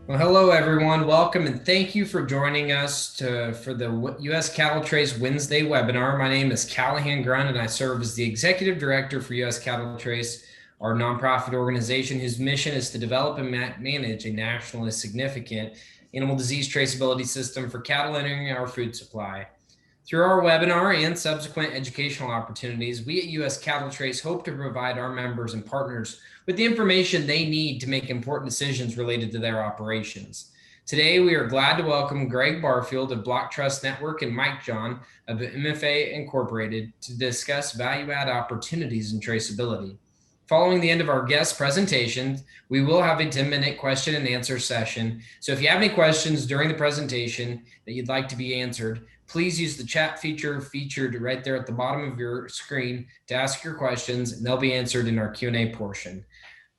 Well, hello everyone. Welcome and thank you for joining us for the U.S. CattleTrace Wednesday webinar. My name is Callahan Grund and I serve as the Executive Director for U.S. CattleTrace, our nonprofit organization whose mission is to develop and manage a nationally significant animal disease traceability system for cattle entering our food supply. Through our webinar and subsequent educational opportunities, we at U.S. CattleTrace hope to provide our members and partners with the information they need to make important decisions related to their operations. Today, we are glad to welcome Gregg Barfield of BlockTrust Network and Mike John of MFA Incorporated to discuss value-add opportunities in traceability. Following the end of our guest presentations, we will have a 10-minute question and answer session. So if you have any questions during the presentation that you'd like to be answered, please use the chat feature featured right there at the bottom of your screen to ask your questions, and they'll be answered in our Q&A portion.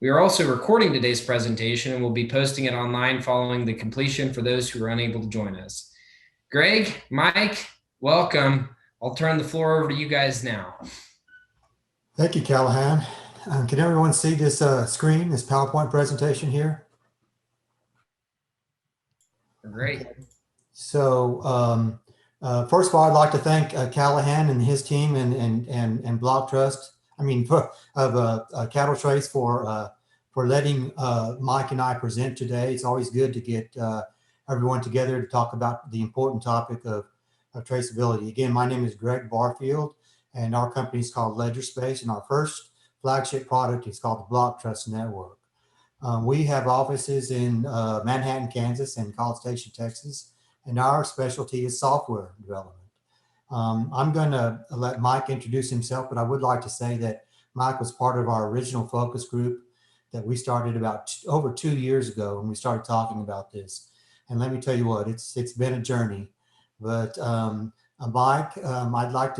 We are also recording today's presentation and we'll be posting it online following the completion for those who are unable to join us. Gregg, Mike, welcome. I'll turn the floor over to you guys now. Thank you, Callahan. Can everyone see this screen, this PowerPoint presentation here? Great. So first of all, I'd like to thank Callahan and his team and BlockTrust, CattleTrace for letting Mike and I present today. It's always good to get everyone together to talk about the important topic of traceability. Again, my name is Gregg Barfield, and our company is called LedgerSpace, and our first flagship product is called the BlockTrust Network. We have offices in Manhattan, Kansas, and College Station, Texas, and our specialty is software development. I'm going to let Mike introduce himself, but I would like to say that Mike was part of our original focus group that we started about over 2 years ago when we started talking about this. And let me tell you what, it's been a journey. But Mike, I'd like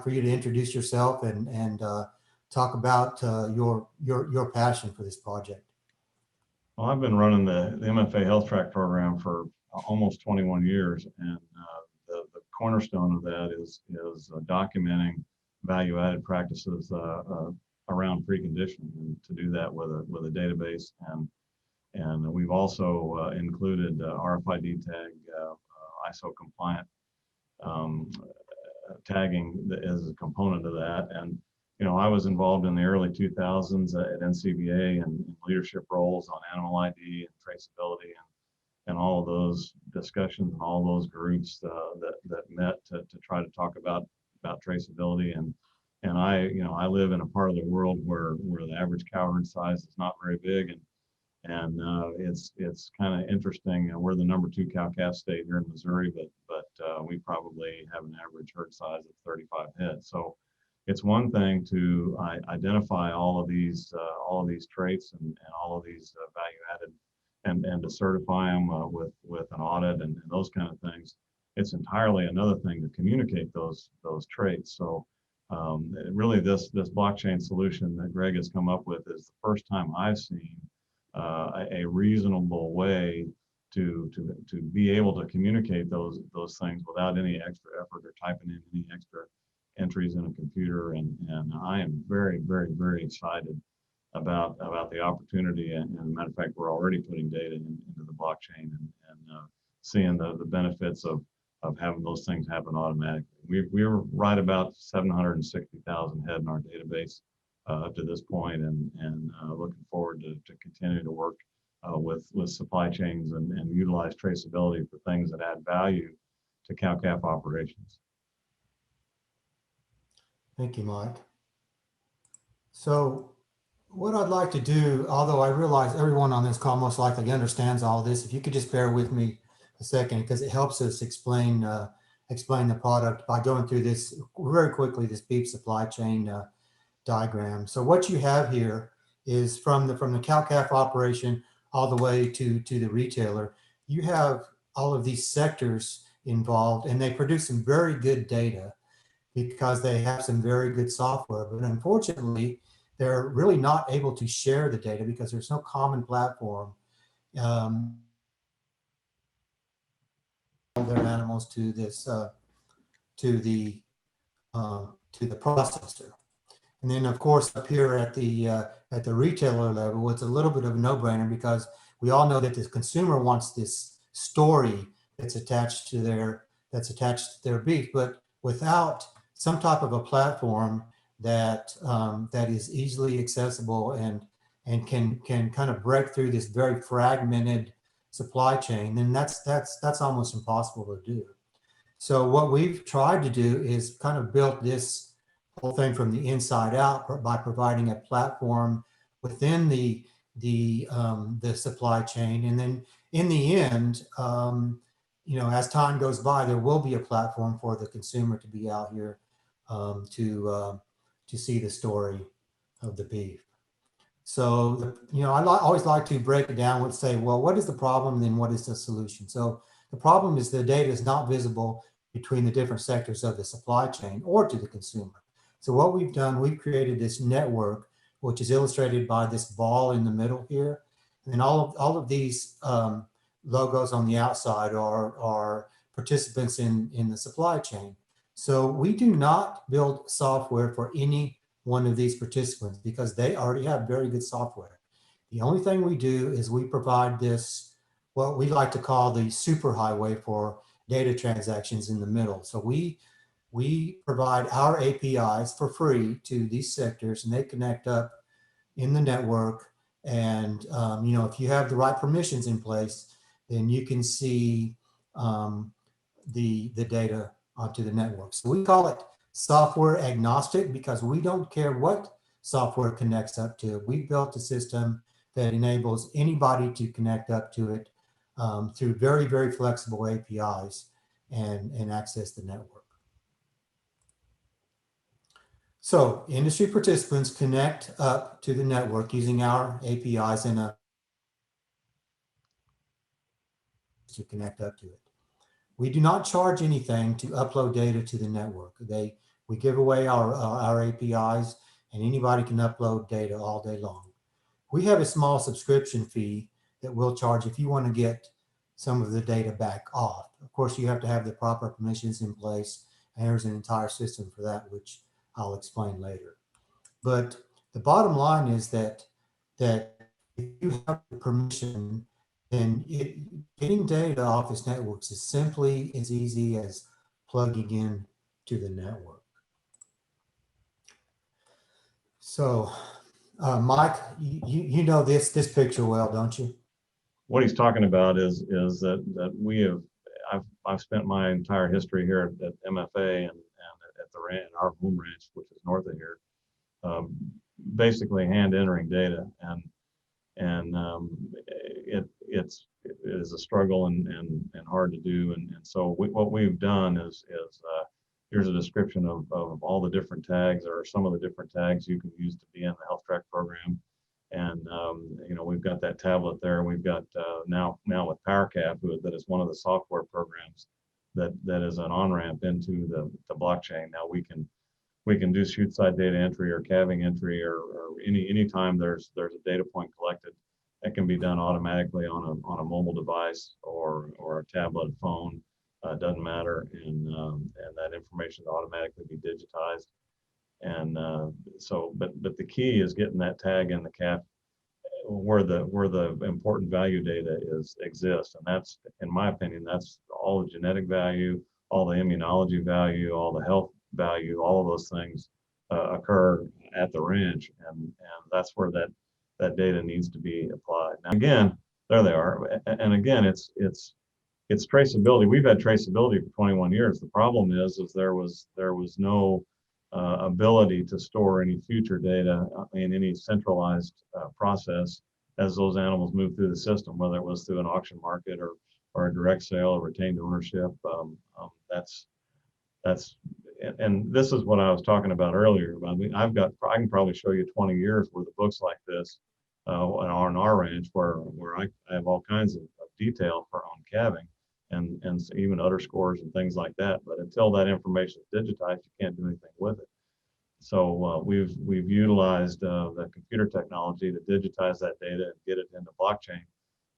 for you to introduce yourself and talk about your passion for this project. Well, I've been running the MFA Health Track program for almost 21 years, and the cornerstone of that is documenting value-added practices around preconditioning, and to do that with a database, and we've also included RFID tag, ISO compliant tagging as a component of that. And you know, I was involved in the early 2000s at NCBA and in leadership roles on animal ID and traceability and all of those discussions and all those groups that met to try to talk about traceability. And I live in a part of the world where the average cow herd size is not very big, and it's kind of interesting. We're the #2 cow-calf state here in Missouri, but we probably have an average herd size of 35 head. So it's one thing to identify all of these traits and all of these value added, and to certify them with an audit and those kind of things. It's entirely another thing to communicate those traits. So really, this blockchain solution that Gregg has come up with is the first time I've seen a reasonable way to be able to communicate those things without any extra effort or typing in any extra entries in a computer. And I am very, very, very excited about the opportunity. And as a matter of fact, we're already putting data into the blockchain and seeing the benefits of having those things happen automatically. We're right about 760,000 head in our database up to this point, and looking forward to continue to work with supply chains and utilize traceability for things that add value to cow-calf operations. Thank you, Mike. So what I'd like to do, although I realize everyone on this call most likely understands all this, if you could just bear with me a second, because it helps us explain the product by going through this very quickly, this beef supply chain diagram. So what you have here is from the cow-calf operation all the way to the retailer. You have all of these sectors involved, and they produce some very good data because they have some very good software. But unfortunately, they're really not able to share the data because there's no common platform their animals to this to the processor. And then, of course, up here at the retailer level, it's a little bit of a no-brainer because we all know that the consumer wants this story that's attached to their beef, but without some type of a platform that that is easily accessible and can kind of break through this very fragmented supply chain, then that's almost impossible to do. So what we've tried to do is kind of built this whole thing from the inside out by providing a platform within the supply chain, and then in the end, you know, as time goes by, there will be a platform for the consumer to be out here to see the story of the beef. So, you know, always like to break it down and say, well, what is the problem? And then what is the solution? So the problem is the data is not visible between the different sectors of the supply chain or to the consumer. So what we've done, we've created this network, which is illustrated by this ball in the middle here. And all of these logos on the outside are participants in the supply chain. So we do not build software for any one of these participants because they already have very good software. The only thing we do is we provide this, what we like to call the superhighway for data transactions in the middle. So we provide our APIs for free to these sectors, and they connect up in the network. And you know, if you have the right permissions in place, then you can see the data onto the network. So we call it software agnostic because we don't care what software connects up to. We built a system that enables anybody to connect up to it through very, very flexible APIs and access the network. So industry participants connect up to the network using our APIs to connect up to it. We do not charge anything to upload data to the network. We give away our APIs, and anybody can upload data all day long. We have a small subscription fee that we'll charge if you want to get some of the data back off. Of course, you have to have the proper permissions in place, and there's an entire system for that, which I'll explain later. But the bottom line is that if you have the permission, then getting data off this networks is simply as easy as plugging in to the network. So, Mike, you know this picture well, don't you? What he's talking about is that we have, I've spent my entire history here at MFA and at the ranch, our home ranch, which is north of here, basically hand entering data, and it is a struggle and hard to do, and so what we've done is here's a description of all the different tags, or some of the different tags you can use to be in the health track program. And you know, we've got that tablet there. We've got now with PowerCap, that is one of the software programs that is an on-ramp into the blockchain. Now we can do chute side data entry or calving entry, or any time there's a data point collected, that can be done automatically on a mobile device or a tablet phone. Doesn't matter, and that information automatically be digitized. And so, but the key is getting that tag in the CAT where the important value data exists, and that's, in my opinion, that's all the genetic value, all the immunology value, all the health value, all of those things occur at the ranch, and that's where that data needs to be applied. Now again, there they are, and again, it's traceability. We've had traceability for 21 years. The problem is there was no ability to store any future data in any centralized process as those animals move through the system, whether it was through an auction market or a direct sale or retained ownership. And this is what I was talking about earlier. I mean, I can probably show you 20 years worth of books like this on our ranch, where I have all kinds of detail on calving and even udder scores and things like that. But until that information is digitized, you can't do anything with it. So we've utilized the computer technology to digitize that data and get it into blockchain.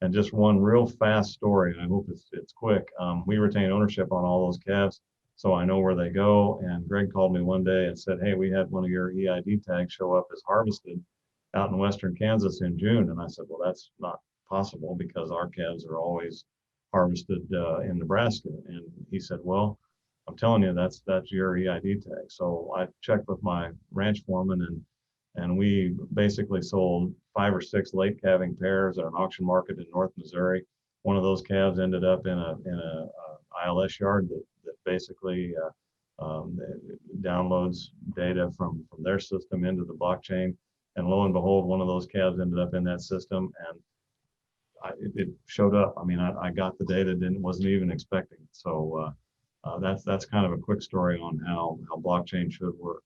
And just one real fast story, and I hope it's quick. We retain ownership on all those calves, so I know where they go. And Gregg called me one day and said, "Hey, we had one of your EID tags show up as harvested out in western Kansas in June." And I said, "Well, that's not possible because our calves are always harvested in Nebraska. And he said, well, I'm telling you, that's your EID tag. So I checked with my ranch foreman, and we basically sold 5 or 6 late calving pairs at an auction market in North Missouri. One of those calves ended up in a ILS yard that basically downloads data from their system into the blockchain. And lo and behold, one of those calves ended up in that system, and it showed up. I mean, I got the data, wasn't even expecting it. So that's kind of a quick story on how blockchain should work.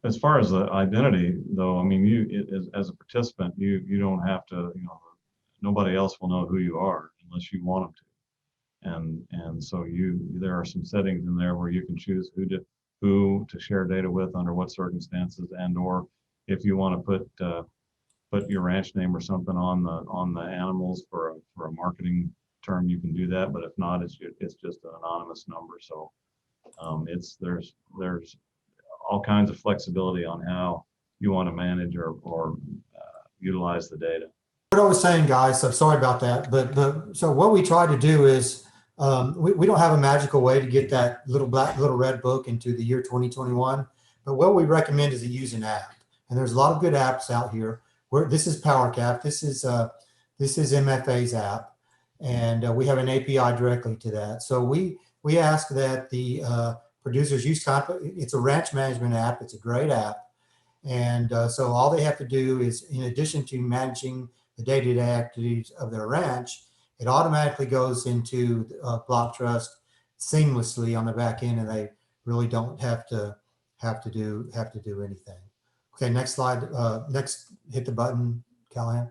As far as the identity, though, I mean, as a participant, you don't have to, nobody else will know who you are unless you want them to. And so there are some settings in there where you can choose who to share data with under what circumstances, and or if you want to put your ranch name or something on the animals for a marketing term, you can do that. But if not, it's just an anonymous number. So there's all kinds of flexibility on how you want to manage or utilize the data. What I was saying, guys, so sorry about that, but so what we try to do is we don't have a magical way to get that little red book into the year 2021, but what we recommend is to use an app. And there's a lot of good apps out here. This is PowerCap, this is MFA's app, and we have an API directly to that. So we ask that the producers use it's a ranch management app. It's a great app. And so all they have to do is, in addition to managing the day-to-day activities of their ranch, it automatically goes into BlockTrust seamlessly on the back end, and they really don't have to do anything. Okay, next slide. Next, hit the button, Callahan.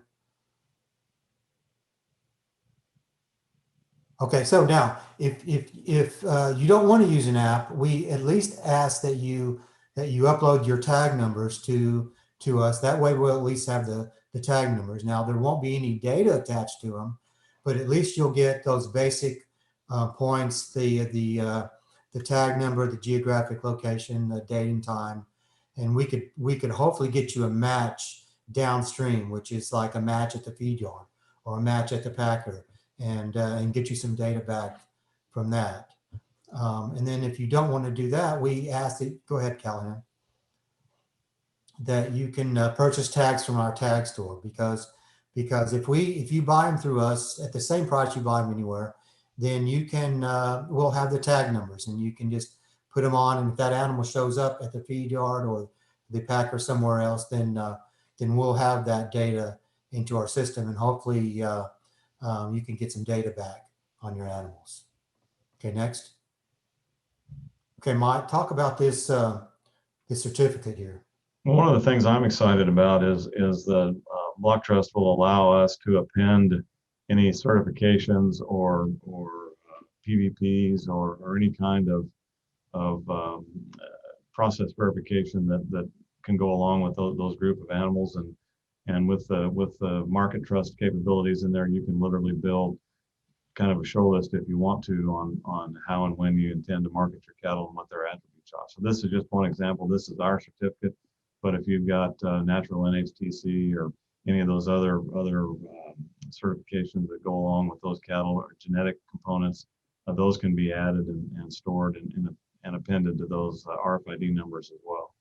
Okay, so now if you don't want to use an app, we at least ask that you upload your tag numbers to us. That way we'll at least have the tag numbers. Now there won't be any data attached to them, but at least you'll get those basic points, the tag number, the geographic location, the date and time, and we could hopefully get you a match downstream, which is like a match at the feed yard or a match at the packer, and get you some data back from that. And then if you don't want to do that, we ask that, go ahead, Callahan, that you can purchase tags from our tag store, because if you buy them through us at the same price you buy them anywhere, then you can we'll have the tag numbers, and you can just put them on, and if that animal shows up at the feed yard or the packer somewhere else, then we'll have that data into our system, and hopefully you can get some data back on your animals. Okay, next. Okay, Mike, talk about this this certificate here. Well, one of the things I'm excited about is that BlockTrust will allow us to append any certifications or PVPs or any kind of process verification that can go along with those group of animals, and with the market trust capabilities in there, you can literally build kind of a show list if you want to on how and when you intend to market your cattle and what their attributes are. So this is just one example. This is our certificate, but if you've got natural NHTC or any of those other certifications that go along with those cattle or genetic components, those can be added and stored and appended to those RFID numbers as well.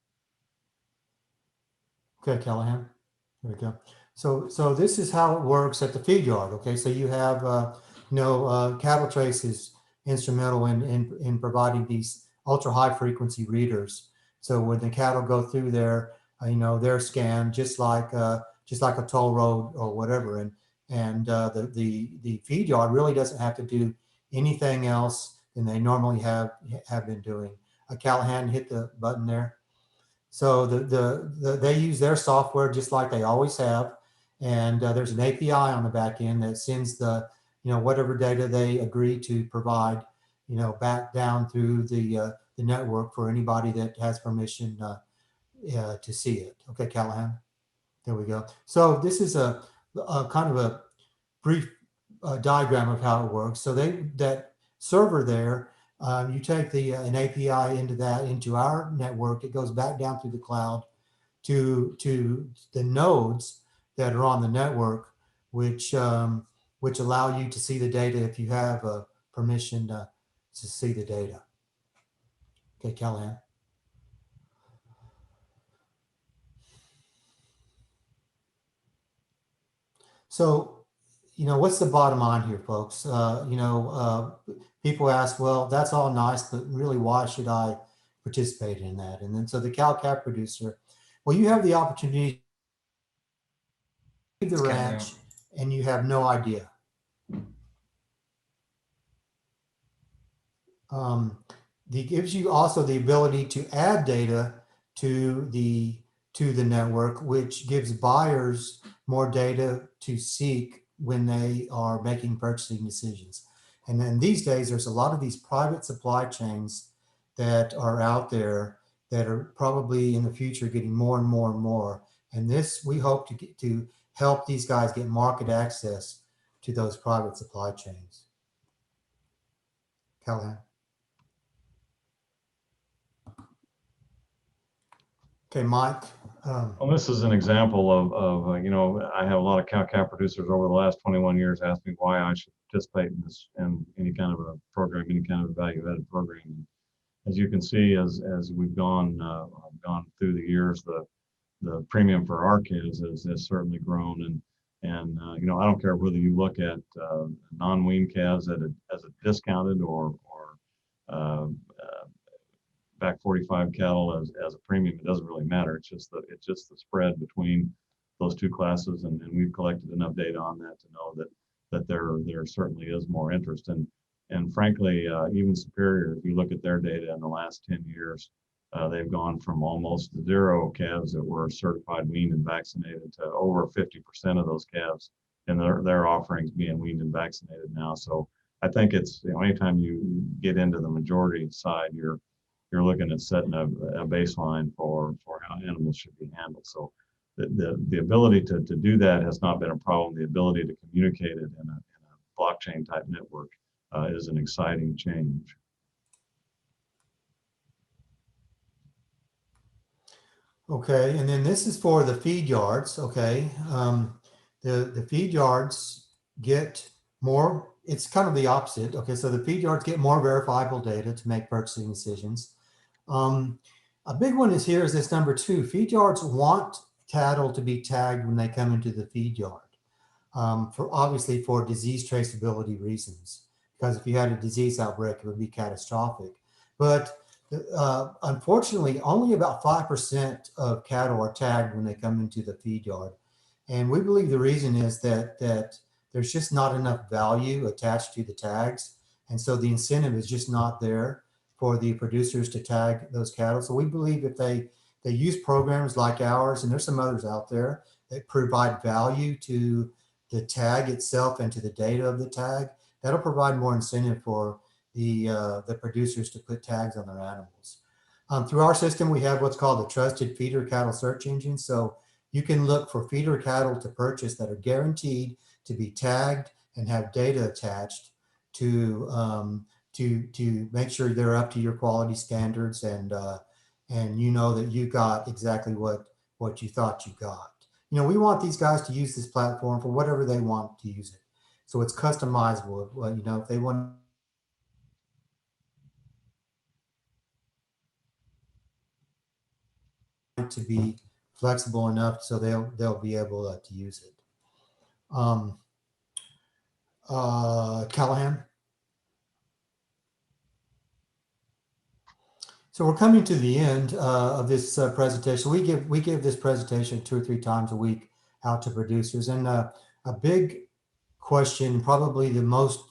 Okay, Callahan. There we go. So this is how it works at the feed yard. Okay, so you have CattleTrace is instrumental in providing these ultra high frequency readers. So when the cattle go through there, they're scanned just like a toll road or whatever, and the feed yard really doesn't have to do anything else than they normally have been doing. Callahan, hit the button there. So they use their software just like they always have, and there's an API on the back end that sends the whatever data they agree to provide back down through the network for anybody that has permission to see it. Okay, Callahan, there we go. So this is a kind of a brief diagram of how it works. So that server there, you take an API into our network. It goes back down through the cloud, to the nodes that are on the network, which allow you to see the data if you have a permission to see the data. Okay, Callahan. So, what's the bottom line here, folks? People ask, well, that's all nice, but really, why should I participate in that? And then, so the CowCat producer, well, you have the opportunity to leave the ranch and you have no idea. Gives you also the ability to add data to the network, which gives buyers more data to seek when they are making purchasing decisions. And then these days, there's a lot of these private supply chains that are out there that are probably in the future getting more and more and more. And this, we hope to help these guys get market access to those private supply chains. Callahan. Okay, Mike. Well, this is an example of I have a lot of CowCat producers over the last 21 years ask me why I should participate in this, in any kind of a program, any kind of a value-added program. And as you can see, as we've gone through the years, the premium for our calves has certainly grown. And I don't care whether you look at non-weaned calves as a discounted or back 45 cattle as a premium. It doesn't really matter. It's just the spread between those two classes, and we've collected enough data on that to know that there certainly is more interest. And frankly, even Superior, if you look at their data in the last 10 years, they've gone from almost 0 calves that were certified, weaned, and vaccinated to over 50% of those calves in their offerings being weaned and vaccinated now. So I think it's, anytime you get into the majority side, you're looking at setting a baseline for how animals should be handled. So the ability to do that has not been a problem. The ability to communicate it in a blockchain type network is an exciting change. Okay, and then this is for the feed yards. Okay, the feed yards get more. It's kind of the opposite. Okay, so the feed yards get more verifiable data to make purchasing decisions. A big one is this number 2. Feed yards want cattle to be tagged when they come into the feed yard, obviously for disease traceability reasons. Because if you had a disease outbreak, it would be catastrophic. But unfortunately, only about 5% of cattle are tagged when they come into the feed yard. And we believe the reason is that there's just not enough value attached to the tags. And so the incentive is just not there for the producers to tag those cattle. So we believe if they use programs like ours, and there's some others out there that provide value to the tag itself and to the data of the tag, that'll provide more incentive for the producers to put tags on their animals. Through our system, we have what's called the Trusted Feeder Cattle Search Engine. So you can look for feeder cattle to purchase that are guaranteed to be tagged and have data attached to make sure they're up to your quality standards, and you know that you got exactly what you thought you got. We want these guys to use this platform for whatever they want to use it. So it's customizable. If they want to be flexible enough so they'll be able to use it. Callahan. So we're coming to the end of this presentation. We give this presentation 2 or 3 times a week out to producers, and a big question, probably the most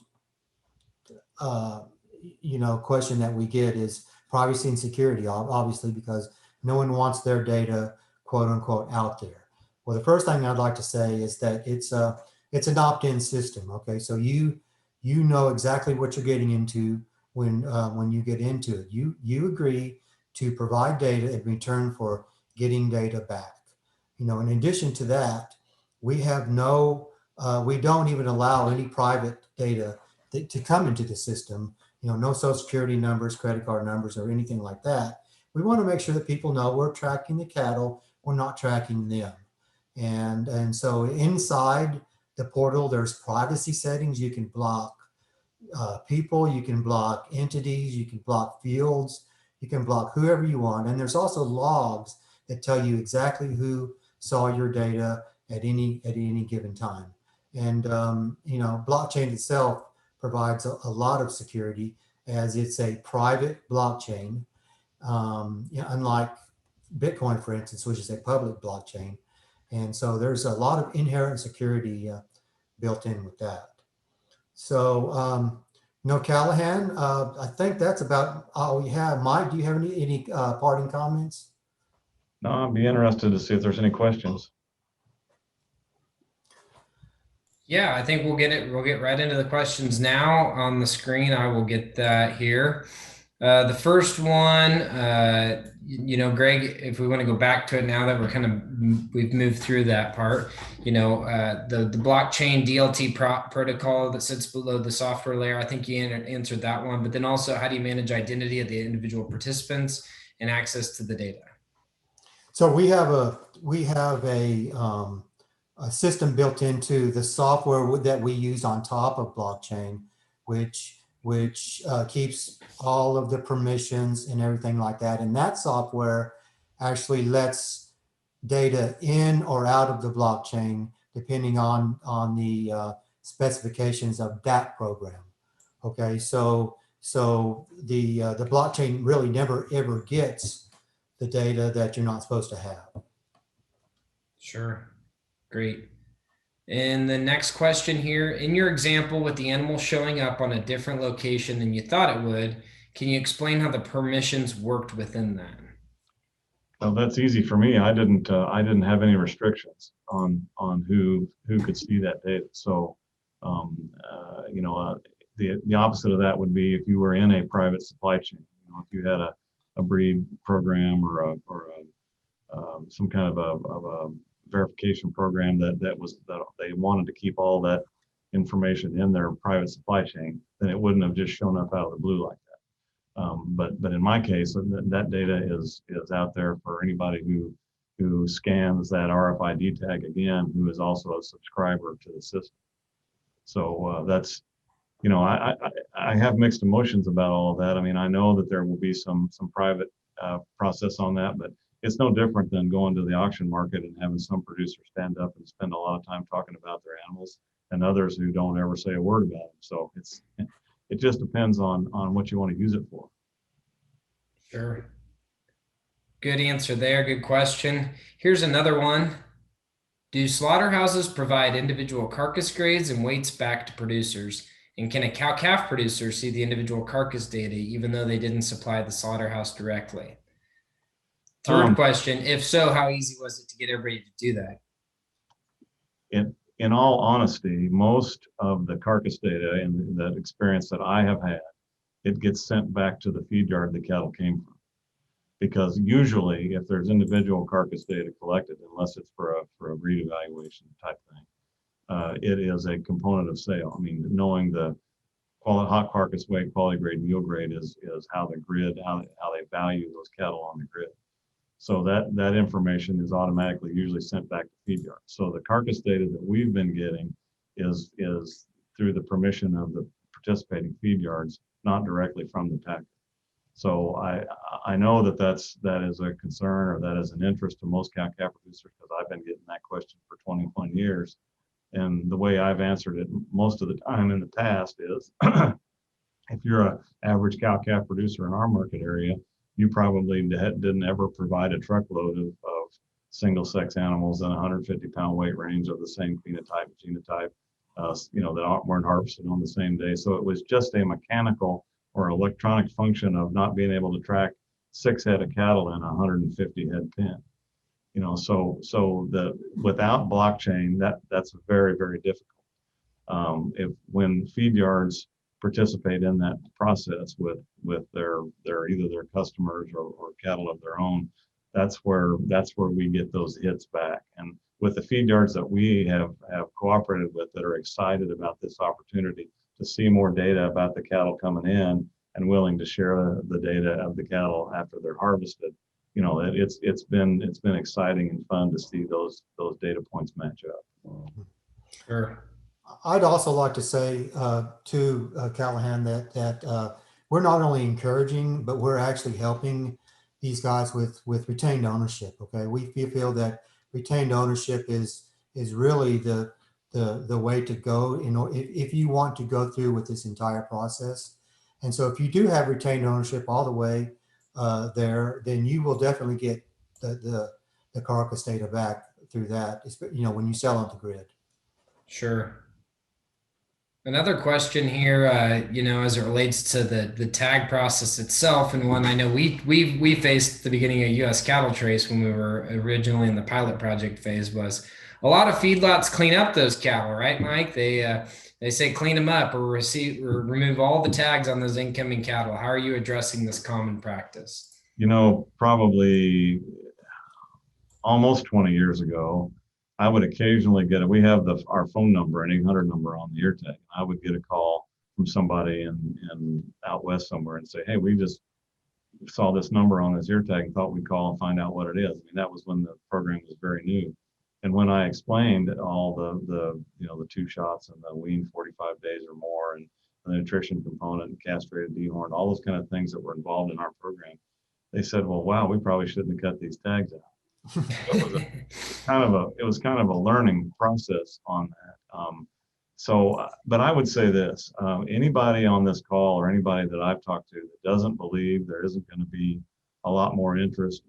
question that we get is privacy and security, obviously, because no one wants their data, quote unquote, out there. Well, the first thing I'd like to say is that it's an opt-in system. Okay, so you know exactly what you're getting into when you get into it. You agree to provide data in return for getting data back. In addition to that, we don't even allow any private data to come into the system. No social security numbers, credit card numbers, or anything like that. We want to make sure that people know we're tracking the cattle, we're not tracking them. And so inside the portal, there's privacy settings. You can block people, you can block entities, you can block fields, you can block whoever you want. And there's also logs that tell you exactly who saw your data at any given time. And blockchain itself provides a lot of security, as it's a private blockchain, unlike Bitcoin, for instance, which is a public blockchain. And so there's a lot of inherent security built in with that. So, Callahan, I think that's about all we have. Mike, do you have any parting comments? No, I'd be interested to see if there's any questions. Yeah, I think we'll get right into the questions now on the screen. I will get that here. The first one, Gregg, if we want to go back to it now that we've moved through that part, the blockchain DLT protocol that sits below the software layer. I think you answered that one, but then also, how do you manage identity of the individual participants and access to the data? So we have a system built into the software that we use on top of blockchain, which keeps all of the permissions and everything like that. And that software actually lets data in or out of the blockchain depending on the specifications of that program. Okay, so the blockchain really never ever gets the data that you're not supposed to have. Sure. Great. And the next question here, in your example with the animal showing up on a different location than you thought it would, can you explain how the permissions worked within that? Well, that's easy for me. I didn't have any restrictions on who could see that data. So, the opposite of that would be if you were in a private supply chain. If you had a breed program or some kind of a verification program that they wanted to keep all that information in their private supply chain, then it wouldn't have just shown up out of the blue like that. But in my case, that data is out there for anybody who scans that RFID tag again, who is also a subscriber to the system. So that's, I have mixed emotions about all of that. I mean, I know that there will be some private process on that, but it's no different than going to the auction market and having some producer stand up and spend a lot of time talking about their animals, and others who don't ever say a word about them. So it just depends on what you want to use it for. Sure. Good answer there. Good question. Here's another one. Do slaughterhouses provide individual carcass grades and weights back to producers? And can a cow-calf producer see the individual carcass data even though they didn't supply the slaughterhouse directly? Third question, if so, how easy was it to get everybody to do that? In all honesty, most of the carcass data and that experience that I have had, it gets sent back to the feed yard the cattle came from. Because usually, if there's individual carcass data collected, unless it's for a breed evaluation type thing, it is a component of sale. I mean, knowing the hot carcass weight, quality grade, meal grade is how the grid, how they value those cattle on the grid. So that information is automatically usually sent back to feed yards. So the carcass data that we've been getting is through the permission of the participating feed yards, not directly from the packer. So I know that is a concern, or that is an interest to most cow-calf producers, because I've been getting that question for 21 years. And the way I've answered it most of the time in the past is, if you're an average cow-calf producer in our market area, you probably didn't ever provide a truckload of single-sex animals in a 150-pound weight range of the same phenotype, genotype, that weren't harvested on the same day. So it was just a mechanical or electronic function of not being able to track 6 head of cattle in a 150 head pen. So without blockchain, that's very, very difficult. When feed yards participate in that process with their either their customers or cattle of their own, that's where we get those hits back. And with the feed yards that we have cooperated with, that are excited about this opportunity to see more data about the cattle coming in and willing to share the data of the cattle after they're harvested, it's been exciting and fun to see those data points match up. Sure. I'd also like to say to Callahan that we're not only encouraging, but we're actually helping these guys with retained ownership. Okay, we feel that retained ownership is really the way to go. If you want to go through with this entire process, and so if you do have retained ownership all the way there, then you will definitely get the carcass data back through that. When you sell on the grid. Sure. Another question here, as it relates to the tag process itself, and one I know we faced at the beginning of U.S. CattleTrace when we were originally in the pilot project phase, was a lot of feedlots clean up those cattle, right, Mike? They say clean them up or remove all the tags on those incoming cattle. How are you addressing this common practice? Probably almost 20 years ago, I would occasionally get it. We have our phone number, an 800 number on the ear tag. I would get a call from somebody in out west somewhere and say, hey, we just saw this number on this ear tag and thought we'd call and find out what it is. I mean, that was when the program was very new. And when I explained all the 2 shots and the wean 45 days or more and the nutrition component and castrated, dehorned, all those kind of things that were involved in our program, they said, well, wow, we probably shouldn't have cut these tags out. It was kind of a learning process on that. But I would say this, anybody on this call or anybody that I've talked to that doesn't believe there isn't going to be a lot more interest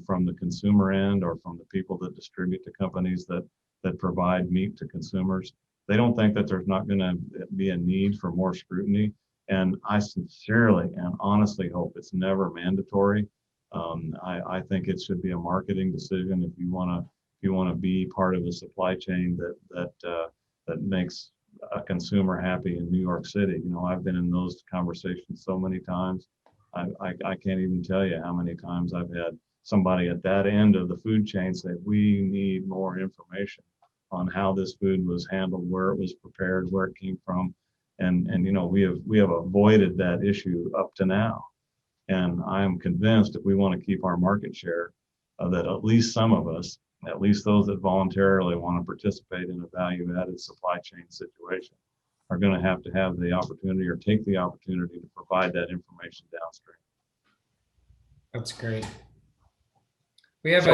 from the consumer end or from the people that distribute to companies that provide meat to consumers, they don't think that there's not going to be a need for more scrutiny. And I sincerely and honestly hope it's never mandatory. I think it should be a marketing decision if you want to be part of a supply chain that makes a consumer happy in New York City. I've been in those conversations so many times. I can't even tell you how many times I've had somebody at that end of the food chain say, we need more information on how this food was handled, where it was prepared, where it came from. And we have avoided that issue up to now. And I'm convinced if we want to keep our market share, that at least some of us, at least those that voluntarily want to participate in a value-added supply chain situation, are going to have the opportunity or take the opportunity to provide that information downstream. That's great. We have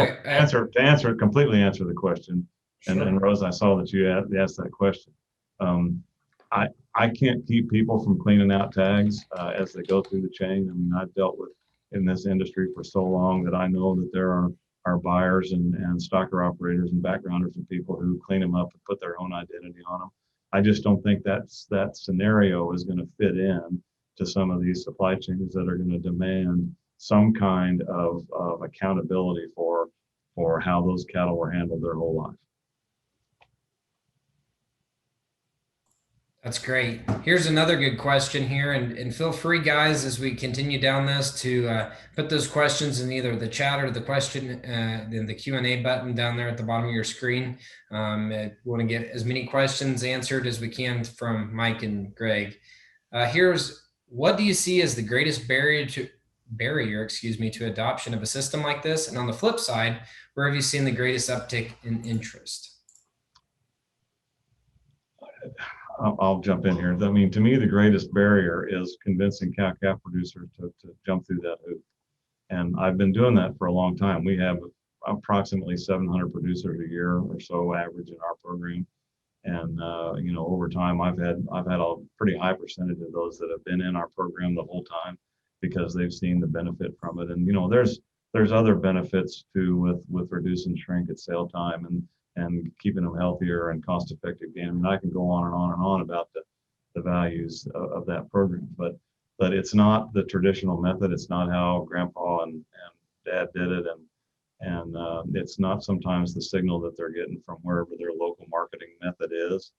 completely answer the question. Sure. And Rose, I saw that you asked that question. I can't keep people from cleaning out tags as they go through the chain. I mean, I've dealt with in this industry for so long that I know that there are buyers and stocker operators and backgrounders and people who clean them up and put their own identity on them. I just don't think that scenario is going to fit in to some of these supply chains that are going to demand some kind of accountability for how those cattle were handled their whole life. That's great. Here's another good question here, and feel free, guys, as we continue down this to put those questions in either the chat or the question in the Q&A button down there at the bottom of your screen. I want to get as many questions answered as we can from Mike and Greg. Here's, what do you see as the greatest barrier to adoption of a system like this? And on the flip side, where have you seen the greatest uptick in interest? I'll jump in here. I mean, to me, the greatest barrier is convincing cow-calf producers to jump through that hoop. And I've been doing that for a long time. We have approximately 700 producers a year or so average in our program. And, over time, I've had a pretty high percentage of those that have been in our program the whole time because they've seen the benefit from it. And, there's other benefits too with reducing shrink at sale time and keeping them healthier and cost effective. And I can go on and on and on about the values of that program, but it's not the traditional method. It's not how grandpa and dad did it. And it's not sometimes the signal that they're getting from wherever their local marketing method is,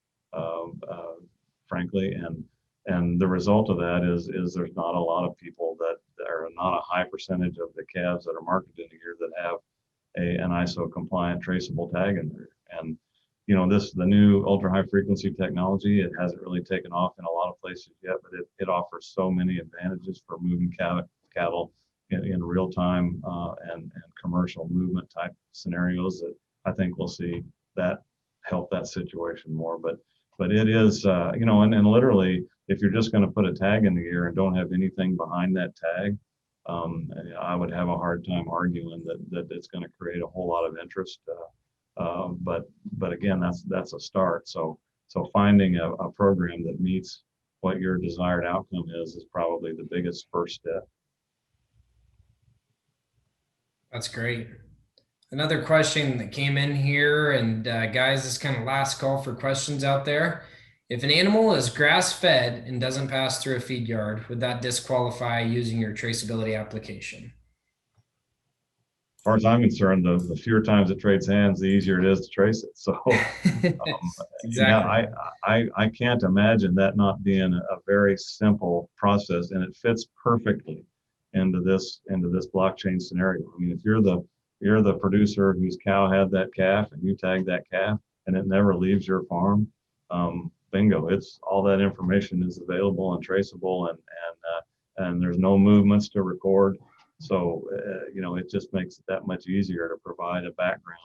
frankly. And the result of that is there's not a lot of people that are not a high percentage of the calves that are marketed in a year that have an ISO compliant traceable tag in there. And the new ultra high frequency technology, it hasn't really taken off in a lot of places yet, but it offers so many advantages for moving cattle in real time and commercial movement type scenarios that I think we'll see that help that situation more. But it is, and literally, if you're just going to put a tag in the air and don't have anything behind that tag, I would have a hard time arguing that it's going to create a whole lot of interest. But again, that's a start. So finding a program that meets what your desired outcome is probably the biggest first step. That's great. Another question that came in here, and guys, this is kind of last call for questions out there. If an animal is grass-fed and doesn't pass through a feed yard, would that disqualify using your traceability application? As far as I'm concerned, the fewer times it trades hands, the easier it is to trace it. So, Exactly. yeah, I can't imagine that not being a very simple process, and it fits perfectly into this blockchain scenario. I mean, if you're the producer whose cow had that calf and you tag that calf and it never leaves your farm, bingo, it's all that information is available and traceable, and there's no movements to record. So, it just makes it that much easier to provide a background